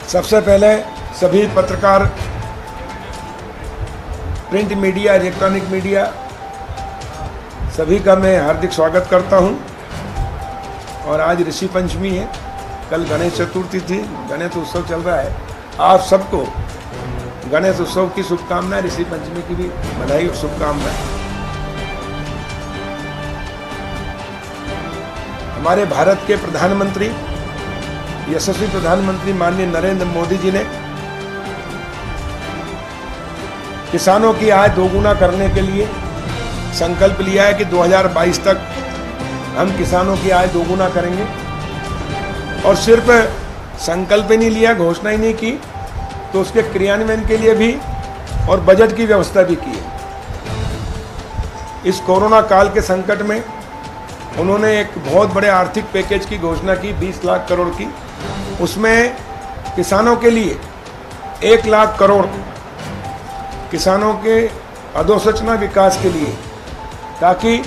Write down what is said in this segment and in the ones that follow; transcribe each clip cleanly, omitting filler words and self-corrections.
सबसे पहले सभी पत्रकार, प्रिंट मीडिया, इलेक्ट्रॉनिक मीडिया, सभी का मैं हार्दिक स्वागत करता हूं। और आज ऋषि पंचमी है, कल गणेश चतुर्थी थी, गणेश उत्सव चल रहा है। आप सबको गणेश उत्सव की शुभकामनाएं, ऋषि पंचमी की भी बधाई और शुभकामनाएं। हमारे भारत के प्रधानमंत्री, यशस्वी प्रधानमंत्री माननीय नरेंद्र मोदी जी ने किसानों की आय दोगुना करने के लिए संकल्प लिया है कि 2022 तक हम किसानों की आय दोगुना करेंगे। और सिर्फ संकल्प ही नहीं लिया, घोषणा ही नहीं की, तो उसके क्रियान्वयन के लिए भी और बजट की व्यवस्था भी की है। इस कोरोना काल के संकट में उन्होंने एक बहुत बड़े आर्थिक पैकेज की घोषणा की, 20 लाख करोड़ की। उसमें किसानों के लिए 1 लाख करोड़, किसानों के अधोसंरचना विकास के लिए, ताकि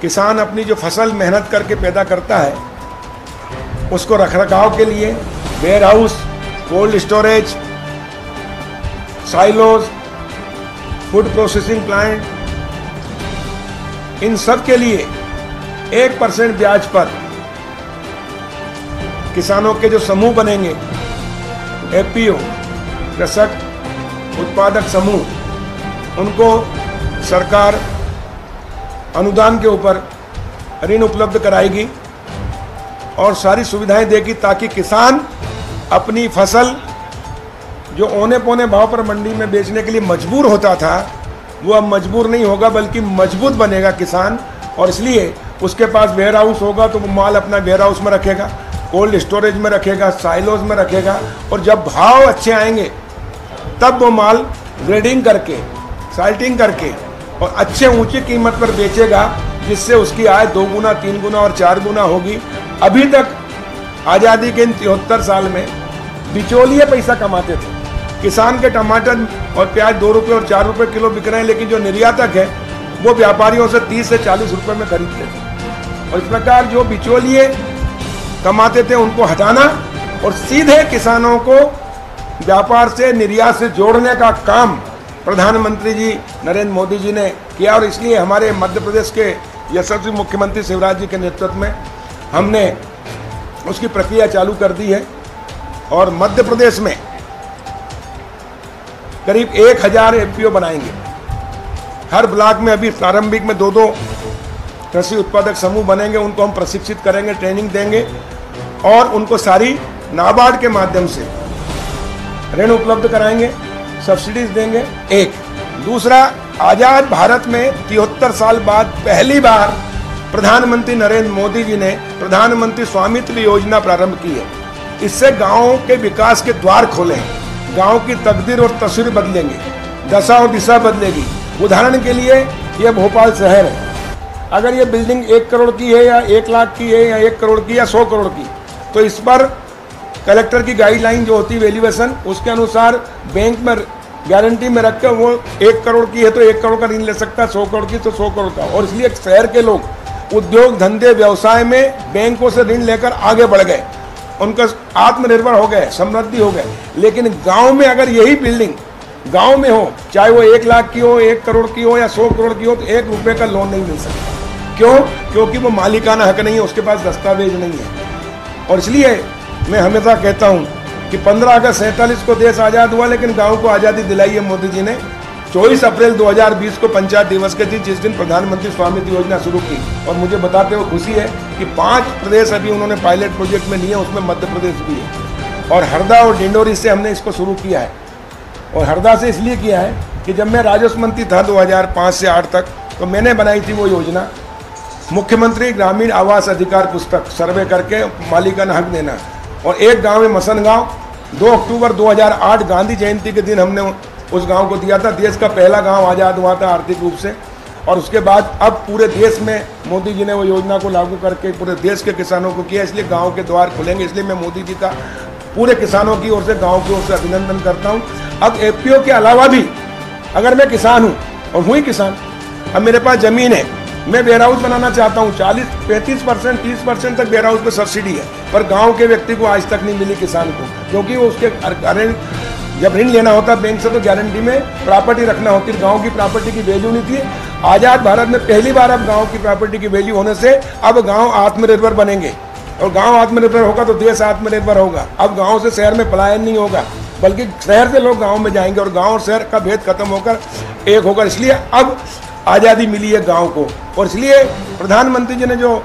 किसान अपनी जो फसल मेहनत करके पैदा करता है उसको रखरखाव के लिए warehouse, cold storage, silos, food processing plant, इन सब के लिए 1% ब्याज पर किसानों के जो समूह बनेंगे, एफपीओ, कृषक उत्पादक समूह, उनको सरकार अनुदान के ऊपर ऋण उपलब्ध कराएगी और सारी सुविधाएं देगी, ताकि किसान अपनी फसल जो औने पौने भाव पर मंडी में बेचने के लिए मजबूर होता था, वो अब मजबूर नहीं होगा, बल्कि मजबूत बनेगा किसान। और इसलिए उसके पास वेयर हाउस होगा तो वो माल अपना वेयर हाउस में रखेगा, कोल्ड स्टोरेज में रखेगा, साइलोज में रखेगा, और जब भाव अच्छे आएंगे तब वो माल ग्रेडिंग करके, साल्टिंग करके और अच्छे ऊंची कीमत पर बेचेगा, जिससे उसकी आय 2 गुना, 3 गुना और 4 गुना होगी। अभी तक आज़ादी के इन 73 साल में बिचौलिए पैसा कमाते थे। किसान के टमाटर और प्याज 2 रुपये और 4 रुपये किलो बिक रहे हैं, लेकिन जो निर्यातक है वो व्यापारियों से 30 से 40 रुपये में खरीदते थे। और इस प्रकार जो बिचौलिए कमाते थे उनको हटाना और सीधे किसानों को व्यापार से, निर्यात से जोड़ने का काम प्रधानमंत्री जी नरेंद्र मोदी जी ने किया। और इसलिए हमारे मध्य प्रदेश के यशस्वी मुख्यमंत्री शिवराज जी के नेतृत्व में हमने उसकी प्रक्रिया चालू कर दी है। और मध्य प्रदेश में करीब 1000 एफपीओ बनाएंगे। हर ब्लॉक में अभी प्रारंभिक में 2-2 कृषि उत्पादक समूह बनेंगे, उनको हम प्रशिक्षित करेंगे, ट्रेनिंग देंगे और उनको सारी नाबार्ड के माध्यम से ऋण उपलब्ध कराएंगे, सब्सिडीज देंगे। एक दूसरा, आजाद भारत में 73 साल बाद पहली बार प्रधानमंत्री नरेंद्र मोदी जी ने प्रधानमंत्री स्वामित्व योजना प्रारंभ की है। इससे गांवों के विकास के द्वार खोले हैं, गांव की तकदीर और तस्वीर बदलेंगे, दशा और दिशा बदलेगी। उदाहरण के लिए यह भोपाल शहर है, अगर ये बिल्डिंग 1 करोड़ की है या 1 लाख की है या 1 करोड़ की या 100 करोड़ की, तो इस पर कलेक्टर की गाइडलाइन जो होती है वैल्यूएशन, उसके अनुसार बैंक में गारंटी में रखकर वो 1 करोड़ की है तो 1 करोड़ का ऋण ले सकता है, 100 करोड़ की तो 100 करोड़ का। और इसलिए शहर के लोग उद्योग धंधे व्यवसाय में बैंकों से ऋण लेकर आगे बढ़ गए, उनका आत्मनिर्भर हो गए, समृद्धि हो गए। लेकिन गांव में अगर यही बिल्डिंग गांव में हो, चाहे वो 1 लाख की हो, 1 करोड़ की हो या 100 करोड़ की हो, तो 1 रुपये का लोन नहीं मिल सकता। क्यों? क्योंकि वो मालिकाना हक नहीं है, उसके पास दस्तावेज नहीं है। और इसलिए मैं हमेशा कहता हूँ कि 15 अगस्त 47 को देश आज़ाद हुआ, लेकिन गाँव को आज़ादी दिलाई है मोदी जी ने। 24 अप्रैल 2020 को पंचायत दिवस के दिन, जिस दिन प्रधानमंत्री स्वामित्व योजना शुरू की, और मुझे बताते हुए खुशी है कि 5 प्रदेश अभी उन्होंने पायलट प्रोजेक्ट में लिए, उसमें मध्य प्रदेश भी है। और हरदा और डिंडोरी से हमने इसको शुरू किया है। और हरदा से इसलिए किया है कि जब मैं राजस्व मंत्री था 2005 से 8 तक, तो मैंने बनाई थी वो योजना, मुख्यमंत्री ग्रामीण आवास अधिकार पुस्तक, सर्वे करके मालिकाना हक देना। और एक गांव में मसन गांव 2 अक्टूबर 2008 गांधी जयंती के दिन हमने उस गांव को दिया था। देश का पहला गांव आज़ाद हुआ था आर्थिक रूप से। और उसके बाद अब पूरे देश में मोदी जी ने वो योजना को लागू करके पूरे देश के किसानों को किया, इसलिए गांव के द्वार खुलेंगे। इसलिए मैं मोदी जी का पूरे किसानों की ओर से, गांव की ओर से अभिनंदन करता हूं। अब एफपीओ के अलावा भी अगर मैं किसान हूं और हुई किसान, अब मेरे पास ज़मीन है मैं वेयर हाउस बनाना चाहता हूँ, 40-35%, 30% तक वेयर हाउस पे सब्सिडी है, पर गांव के व्यक्ति को आज तक नहीं मिली किसान को, क्योंकि वो उसके जब ऋण लेना होता बैंक से तो गारंटी में प्रॉपर्टी रखना होती है। गांव की प्रॉपर्टी की वैल्यू नहीं थी। आज़ाद भारत में पहली बार अब गांव की प्रॉपर्टी की वैल्यू होने से अब गांव आत्मनिर्भर बनेंगे, और गांव आत्मनिर्भर होगा तो देश आत्मनिर्भर होगा। अब गांव से शहर में पलायन नहीं होगा, बल्कि शहर से लोग गांव में जाएंगे और गांव और शहर का भेद खत्म होकर एक होगा। इसलिए अब आज़ादी मिली है गांव को, और इसलिए प्रधानमंत्री जी ने जो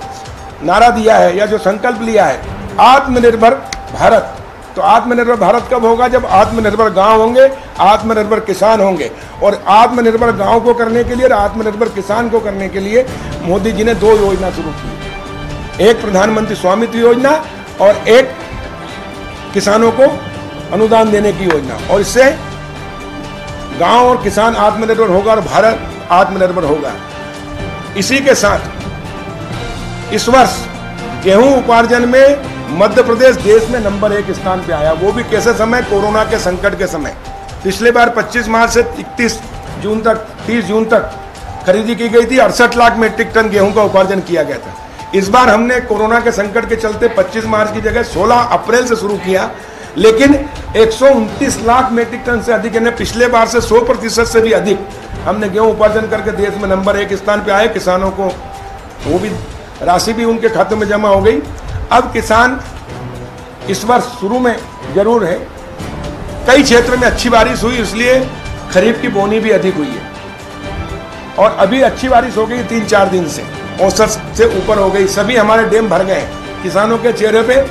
नारा दिया है या जो संकल्प लिया है आत्मनिर्भर भारत, तो आत्मनिर्भर भारत कब होगा? जब आत्मनिर्भर गांव होंगे, आत्मनिर्भर किसान होंगे। और आत्मनिर्भर गांव को करने के लिए और आत्मनिर्भर किसान को करने के लिए मोदी जी ने 2 योजना शुरू की, एक प्रधानमंत्री स्वामित्व योजना और एक किसानों को अनुदान देने की योजना। और इससे गांव और किसान आत्मनिर्भर होगा और भारत आत्मनिर्भर होगा। इसी के साथ इस वर्ष गेहूं उपार्जन में मध्य प्रदेश देश में नंबर 1 स्थान पे आया, वो भी कैसे समय? कोरोना के संकट के समय। पिछले बार 25 मार्च से 30 जून तक खरीदी की गई थी, 68 लाख मीट्रिक टन गेहूं का उपार्जन किया गया था। इस बार हमने कोरोना के संकट के चलते 25 मार्च की जगह 16 अप्रैल से शुरू किया, लेकिन 129 लाख मीट्रिक टन से अधिक, यानी पिछले बार से 100% से भी अधिक हमने गेहूं उपार्जन करके देश में नंबर 1 स्थान पे आए। किसानों को वो भी राशि भी उनके खातों में जमा हो गई। अब किसान इस वर्ष शुरू में जरूर है, कई क्षेत्र में अच्छी बारिश हुई, इसलिए खरीफ की बोनी भी अधिक हुई है, और अभी अच्छी बारिश हो गई 3-4 दिन से, औसत से ऊपर हो गई। सभी हमारे डैम भर गए, किसानों के चेहरे पे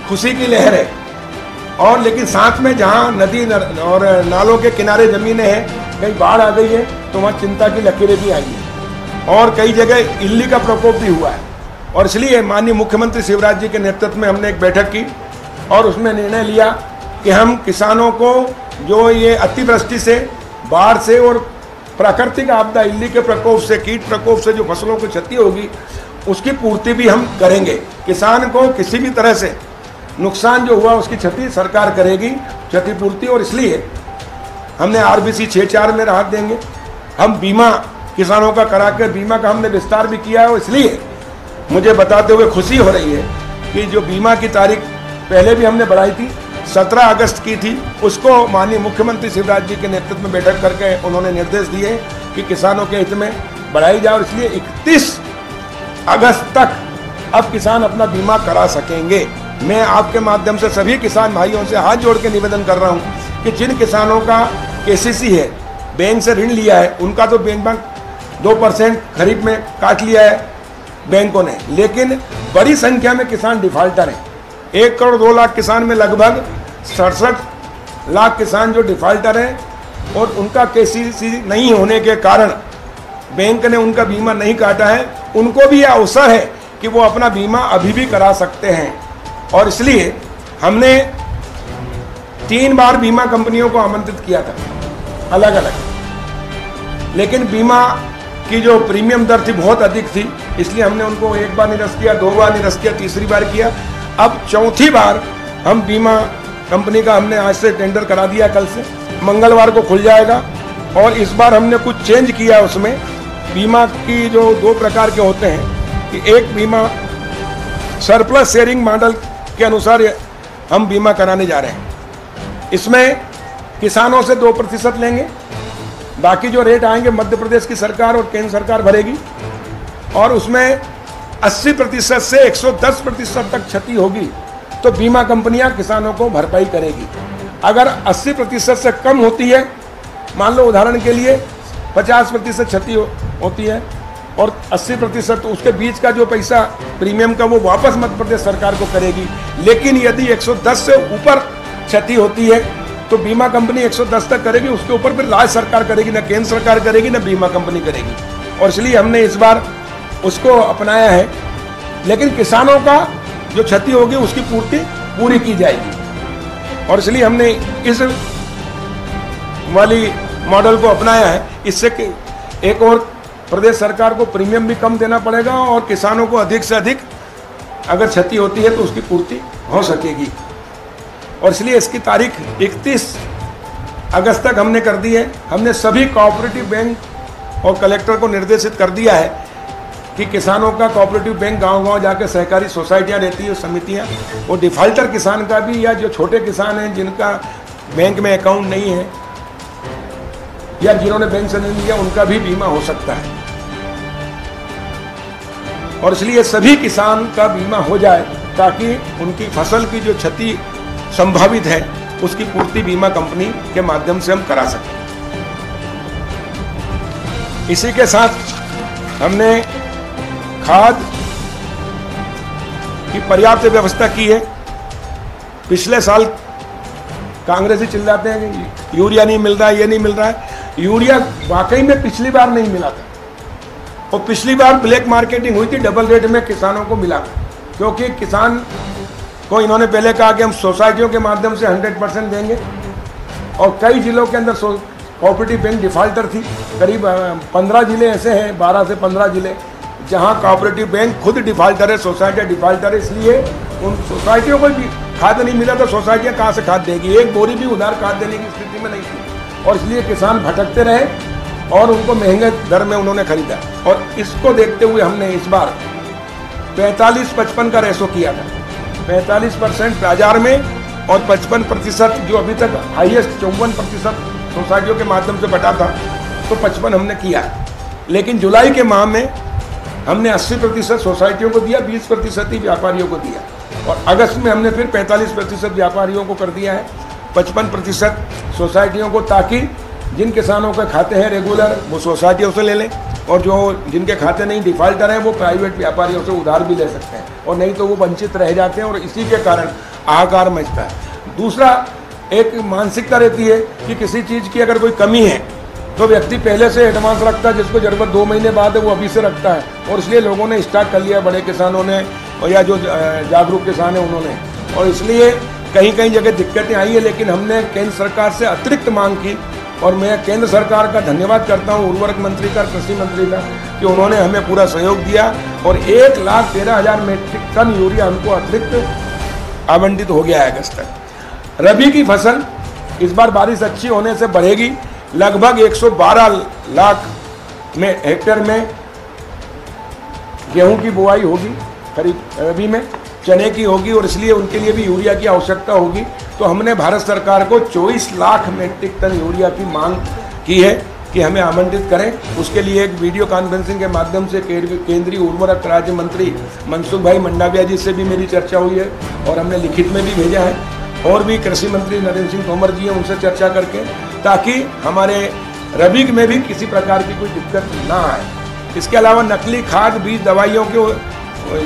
खुशी की लहर है। और लेकिन साथ में जहाँ नदी और नालों के किनारे जमीनें हैं, कहीं बाढ़ आ गई है तो वहाँ चिंता की लकीरें भी आई हैं, और कई जगह इल्ली का प्रकोप भी हुआ है। और इसलिए माननीय मुख्यमंत्री शिवराज जी के नेतृत्व में हमने एक बैठक की और उसमें निर्णय लिया कि हम किसानों को जो ये अतिवृष्टि से, बाढ़ से और प्राकृतिक आपदा इल्ली के प्रकोप से, कीट प्रकोप से जो फसलों की क्षति होगी उसकी पूर्ति भी हम करेंगे। किसान को किसी भी तरह से नुकसान जो हुआ उसकी क्षति सरकार करेगी, क्षतिपूर्ति। और इसलिए हमने RBC 6.4 में राहत देंगे। हम बीमा किसानों का करा के बीमा का हमने विस्तार भी किया है, और इसलिए मुझे बताते हुए खुशी हो रही है कि जो बीमा की तारीख पहले भी हमने बढ़ाई थी, 17 अगस्त की थी, उसको माननीय मुख्यमंत्री शिवराज जी के नेतृत्व में बैठक करके उन्होंने निर्देश दिए कि किसानों के हित में बढ़ाई जाए। और इसलिए 31 अगस्त तक अब किसान अपना बीमा करा सकेंगे। मैं आपके माध्यम से सभी किसान भाइयों से हाथ जोड़ के निवेदन कर रहा हूं कि जिन किसानों का KCC है, बैंक से ऋण लिया है, उनका तो बैंक 2% खरीफ में काट लिया है बैंकों ने, लेकिन बड़ी संख्या में किसान डिफाल्टर हैं। 1 करोड़ 2 लाख किसान में लगभग 67 लाख किसान जो डिफाल्टर हैं, और उनका KCC नहीं होने के कारण बैंक ने उनका बीमा नहीं काटा है। उनको भी यह अवसर है कि वो अपना बीमा अभी भी करा सकते हैं। और इसलिए हमने 3 बार बीमा कंपनियों को आमंत्रित किया था अलग अलग, लेकिन बीमा की जो प्रीमियम दर थी बहुत अधिक थी, इसलिए हमने उनको 1 बार निरस्त किया, 2 बार निरस्त किया, तीसरी बार किया। अब 4थी बार हम बीमा कंपनी का हमने आज से टेंडर करा दिया, कल से मंगलवार को खुल जाएगा। और इस बार हमने कुछ चेंज किया, उसमें बीमा की जो 2 प्रकार के होते हैं कि एक बीमा सरप्लस शेयरिंग मॉडल के अनुसार हम बीमा कराने जा रहे हैं। इसमें किसानों से 2% लेंगे, बाकी जो रेट आएंगे मध्य प्रदेश की सरकार और केंद्र सरकार भरेगी, और उसमें 80% से 110% तक क्षति होगी तो बीमा कंपनियां किसानों को भरपाई करेगी। अगर 80% से कम होती है, मान लो उदाहरण के लिए 50% क्षति होती है और 80%, तो उसके बीच का जो पैसा प्रीमियम का वो वापस मध्य प्रदेश सरकार को करेगी। लेकिन यदि 110 से ऊपर क्षति होती है तो बीमा कंपनी 110 तक करेगी, उसके ऊपर फिर राज्य सरकार करेगी, न केंद्र सरकार करेगी, न बीमा कंपनी करेगी। और इसलिए हमने इस बार उसको अपनाया है। लेकिन किसानों का जो क्षति होगी उसकी पूर्ति पूरी की जाएगी, और इसलिए हमने इस वाली मॉडल को अपनाया है। इससे एक और प्रदेश सरकार को प्रीमियम भी कम देना पड़ेगा और किसानों को अधिक से अधिक अगर क्षति होती है तो उसकी पूर्ति हो सकेगी। और इसलिए इसकी तारीख 31 अगस्त तक हमने कर दी है। हमने सभी कोऑपरेटिव बैंक और कलेक्टर को निर्देशित कर दिया है कि किसानों का कोऑपरेटिव बैंक गांव-गांव जाकर सहकारी सोसाइटियां रहती है, समितियां, वो डिफाल्टर किसान का भी या जो छोटे किसान हैं जिनका बैंक में अकाउंट नहीं है या जिन्होंने बैंक से नहीं लिया उनका भी बीमा हो सकता है। और इसलिए सभी किसान का बीमा हो जाए ताकि उनकी फसल की जो क्षति संभावित है उसकी पूर्ति बीमा कंपनी के माध्यम से हम करा सकें। इसी के साथ हमने खाद की पर्याप्त व्यवस्था की है। पिछले साल कांग्रेसी चिल्लाते हैं कि यूरिया नहीं मिल रहा है, ये नहीं मिल रहा है। यूरिया वाकई में पिछली बार नहीं मिला था और पिछली बार ब्लैक मार्केटिंग हुई थी, डबल रेट में किसानों को मिला, क्योंकि किसान को इन्होंने पहले कहा कि हम सोसाइटियों के माध्यम से 100% देंगे और कई जिलों के अंदर कोऑपरेटिव बैंक डिफाल्टर थी। करीब 15 जिले ऐसे हैं, 12 से 15 जिले जहां कोऑपरेटिव बैंक खुद डिफाल्टर है, सोसाइटियाँ डिफाल्टर है। इसलिए उन सोसाइटियों को भी खाद नहीं मिला तो सोसाइटियाँ कहाँ से खाद देगी, एक बोरी भी उधार खाद देने की स्थिति में नहीं थी और इसलिए किसान भटकते रहे और उनको महंगे दर में उन्होंने खरीदा। और इसको देखते हुए हमने इस बार 45-55 का रेशो किया था, 45% बाजार में और 55% जो अभी तक हाईएस्ट 54% सोसाइटियों के माध्यम से बटा था, तो 55 हमने किया। लेकिन जुलाई के माह में हमने 80% सोसाइटियों को दिया, 20% ही व्यापारियों को दिया और अगस्त में हमने फिर 45% व्यापारियों को कर दिया है, 55% सोसाइटियों को, ताकि जिन किसानों के खाते हैं रेगुलर वो सोसाइटियों से ले लें और जो जिनके खाते नहीं डिफाल्टर हैं वो प्राइवेट व्यापारियों से उधार भी ले सकते हैं और नहीं तो वो वंचित रह जाते हैं और इसी के कारण हाहाकार मचता है। दूसरा, एक मानसिकता रहती है कि किसी चीज़ की अगर कोई कमी है तो व्यक्ति पहले से एडवांस रखता है, जिसको जरूरत 2 महीने बाद है वो अभी से रखता है और इसलिए लोगों ने स्टार्ट कर लिया, बड़े किसानों ने और या जो जागरूक किसान हैं उन्होंने, और इसलिए कहीं कहीं जगह दिक्कतें आई है। लेकिन हमने केंद्र सरकार से अतिरिक्त मांग की और मैं केंद्र सरकार का धन्यवाद करता हूं, उर्वरक मंत्री का, कृषि मंत्री का, कि उन्होंने हमें पूरा सहयोग दिया और 1,13,000 मीट्रिक टन यूरिया हमको अतिरिक्त आवंटित हो गया है अगस्त तक। रबी की फसल इस बार बारिश अच्छी होने से बढ़ेगी, लगभग 112 लाख में हेक्टेयर में गेहूं की बुआई होगी, खरीफ रबी में चने की होगी और इसलिए उनके लिए भी यूरिया की आवश्यकता होगी। तो हमने भारत सरकार को 24 लाख मीट्रिक टन यूरिया की मांग की है कि हमें आमंत्रित करें। उसके लिए एक वीडियो कॉन्फ्रेंसिंग के माध्यम से केंद्रीय उर्वरक राज्य मंत्री मनसुख भाई मंडाविया जी से भी मेरी चर्चा हुई है और हमने लिखित में भी भेजा है और भी कृषि मंत्री नरेंद्र सिंह तोमर जी हैं, उनसे चर्चा करके, ताकि हमारे रबी में भी किसी प्रकार की कोई दिक्कत ना आए। इसके अलावा नकली खाद, बीज, दवाइयों के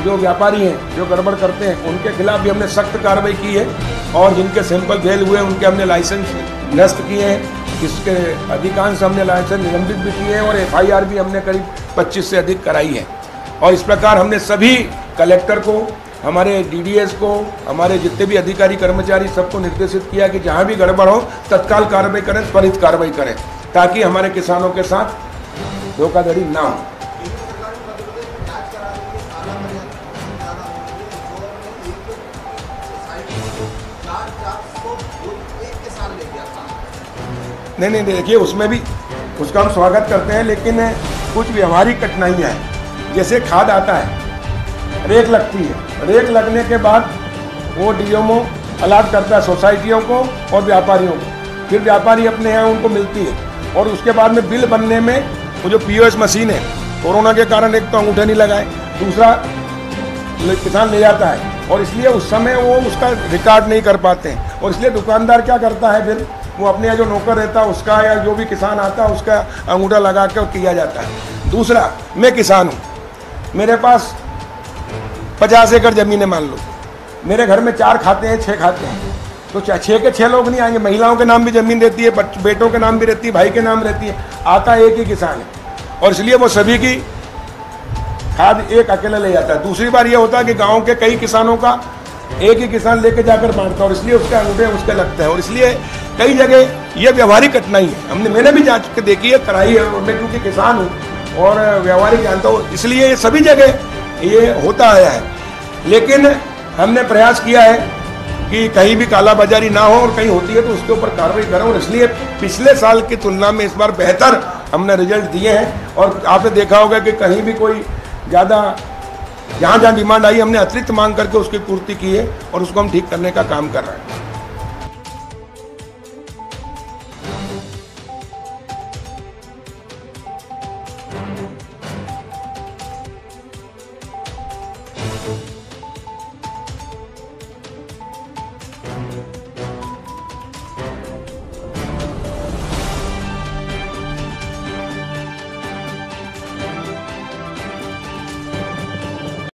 जो व्यापारी हैं जो गड़बड़ करते हैं उनके खिलाफ भी हमने सख्त कार्रवाई की है और जिनके सैंपल फेल हुए उनके हमने लाइसेंस नष्ट किए हैं। इसके अधिकांश हमने लाइसेंस निलंबित भी किए हैं और FIR भी हमने करीब 25 से अधिक कराई है। और इस प्रकार हमने सभी कलेक्टर को, हमारे DDS को, हमारे जितने भी अधिकारी कर्मचारी सबको निर्देशित किया कि जहाँ भी गड़बड़ हो तत्काल कार्रवाई करें, त्वरित कार्रवाई करें, ताकि हमारे किसानों के साथ धोखाधड़ी ना हो। नहीं, देखिए उसमें भी उसका हम स्वागत करते हैं, लेकिन कुछ व्यवहारिक कठिनाइयाँ हैं। जैसे खाद आता है, रेक लगती है, रेक लगने के बाद वो DMO अलॉट करता है सोसाइटियों को और व्यापारियों को, फिर व्यापारी अपने यहाँ उनको मिलती है और उसके बाद में बिल बनने में वो जो POS मशीन है, कोरोना के कारण एक तो अंगूठा नहीं लगाए, दूसरा किसान ले जाता है और इसलिए उस समय वो उसका रिकॉर्ड नहीं कर पाते हैं और इसलिए दुकानदार क्या करता है, फिर वो अपने यहाँ जो नौकर रहता है उसका या जो भी किसान आता है उसका अंगूठा लगा कर किया जाता है। दूसरा, मैं किसान हूँ, मेरे पास 50 एकड़ ज़मीन है, मान लो मेरे घर में 4 खाते हैं, 6 खाते हैं, तो 6 के 6 लोग नहीं आएंगे। महिलाओं के नाम भी ज़मीन रहती है, बेटों के नाम भी रहती है, भाई के नाम रहती है, आता एक ही किसान है और इसलिए वो सभी की खाद एक अकेला ले जाता है। दूसरी बार ये होता है कि गाँव के कई किसानों का एक ही किसान लेके जाकर बांटता है और इसलिए उसके अंगूठे उसके लगते हैं और इसलिए कई जगह ये व्यवहारिक कठिनाई है। मैंने भी जांच के देखी है, कराई है, और मैं क्योंकि किसान हूँ और व्यवहारिक जानता हूँ, इसलिए ये सभी जगह ये होता आया है। लेकिन हमने प्रयास किया है कि कहीं भी कालाबाजारी ना हो और कहीं होती है तो उसके ऊपर कार्रवाई करें और इसलिए पिछले साल की तुलना में इस बार बेहतर हमने रिजल्ट दिए हैं। और आपने देखा होगा कि कहीं भी कोई ज़्यादा जहाँ जहाँ डिमांड आई हमने अतिरिक्त मांग करके उसकी पूर्ति की है और उसको हम ठीक करने का काम कर रहे हैं।